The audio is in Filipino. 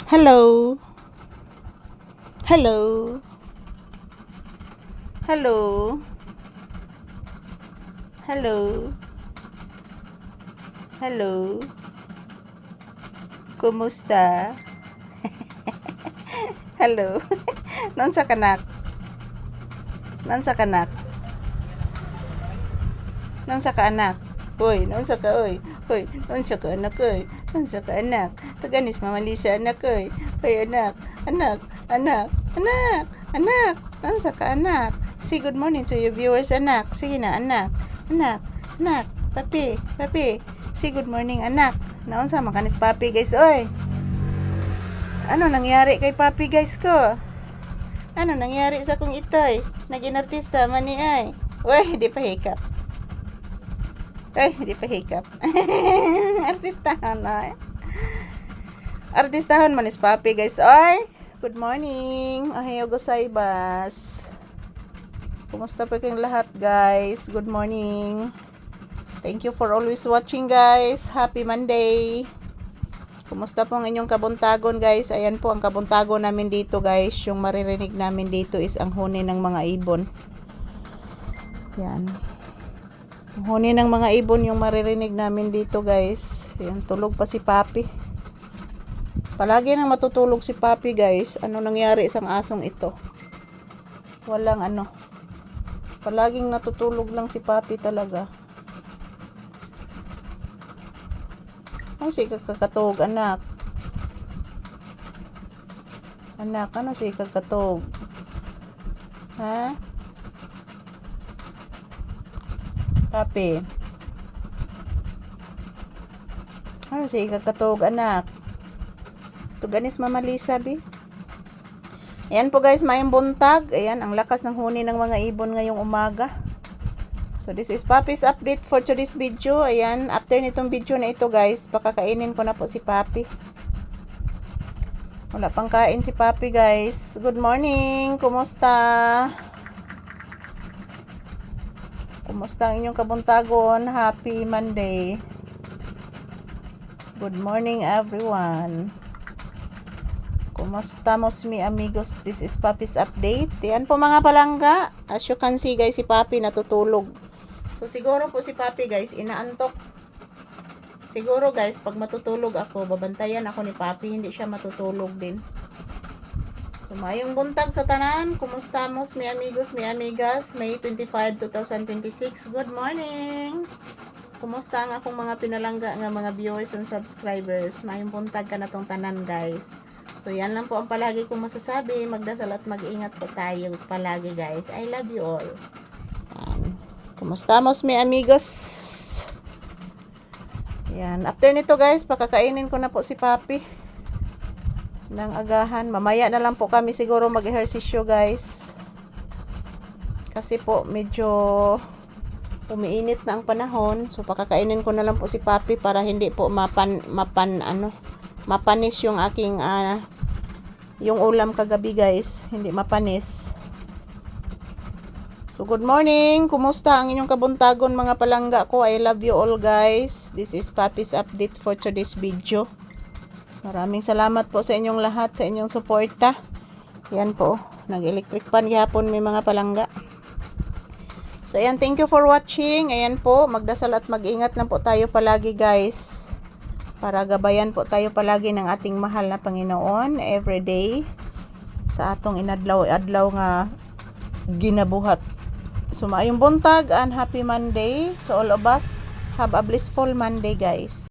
Hello. Hello. Hello. Hello. Hello. Kumusta? Hello. Nonsa kanak? Nonsa kanak? Nonsa ka anak? Hoy, nonsa ka oy? Hoy, nonsa ka anak oy? Nonsa ka anak? Taganis mamalisa anak oy. Hoy anak, anak, anak, anak, anak. Nonsa ka anak? Say good morning to your viewers anak. Sige na anak. Anak, anak, papi, papi. Say good morning anak. Naunsa man kanis papi guys oy? Ano nangyari kay papi guys ko? Ano nangyari sa kong itoy? Naging artista man ni ay. Uy, di pa hikap. Ay, di pa hikap. Artistahan na. Artistahan man is papi guys. Oy, good morning. Ohayo gozaibas. Kumusta pa kayong lahat guys? Good morning. Thank you for always watching guys. Happy Monday. Kumusta po ang inyong kabuntagon guys? Ayan po ang kabuntagon namin dito guys. Yung maririnig namin dito is ang huni ng mga ibon. Yan. Huni ng mga ibon yung maririnig namin dito guys. Yan, tulog pa si Papi. Palagi nang matutulog si Papi guys. Ano nangyari sa asong ito? Walang ano. Palaging natutulog lang si Papi talaga. Ano si kakatog anak? Anak, ano si kakatog? Ha? Papi. Ano si kakatog anak? Tuganis Mama Lisa bi. Ayan po guys, mayang buntag. Ayan, ang lakas ng huni ng mga ibon ngayong umaga. So this is Papi's update for today's video. Ayan, after nitong video na ito guys, pakakainin ko na po si Papi. Wala pang kain si Papi guys. Good morning, kumusta? Kumusta ang inyong kabuntagon? Happy Monday. Good morning everyone. Kumusta mos mi amigos? This is Papi's update. Yan po mga palangga. As you can see guys, si Papi natutulog. So siguro po si Papi guys, inaantok. Siguro guys, pag matutulog ako, babantayan ako ni Papi, hindi siya matutulog din. So mayong buntag sa tanan. Kumusta mos mi amigos, mi amigas? May 25, 2026. Good morning. Kumusta ang akong mga pinalangga nga mga viewers and subscribers? Mayong buntag ka na tong tanan guys. So yan lang po ang palagi kong masasabi. Magdasal at mag-ingat po tayo palagi guys. I love you all. Yan. Kumusta mos mi amigos? Yan. After nito guys, pakakainin ko na po si Papi ng agahan. Mamaya na lang po kami siguro mag-ehersisyo guys. Kasi po medyo umiinit na ang panahon. So pakakainin ko na lang po si Papi para hindi po mapanis yung aking yung ulam kagabi guys. Hindi mapanis. So good morning. Kumusta ang inyong kabuntagon mga palangga ko? I love you all guys. This is Papi's update for today's video. Maraming salamat po sa inyong lahat, sa inyong suporta. Yan po. Nag-electric pan gihapon may mga palangga. So ayan, thank you for watching. Ayan po, magdasal at mag-ingat lang po tayo palagi guys. Para gabayan po tayo palagi ng ating mahal na Panginoon everyday sa atong inadlaw-adlaw nga ginabuhat. So maayong buntag and happy Monday to all of us. Have a blissful Monday guys.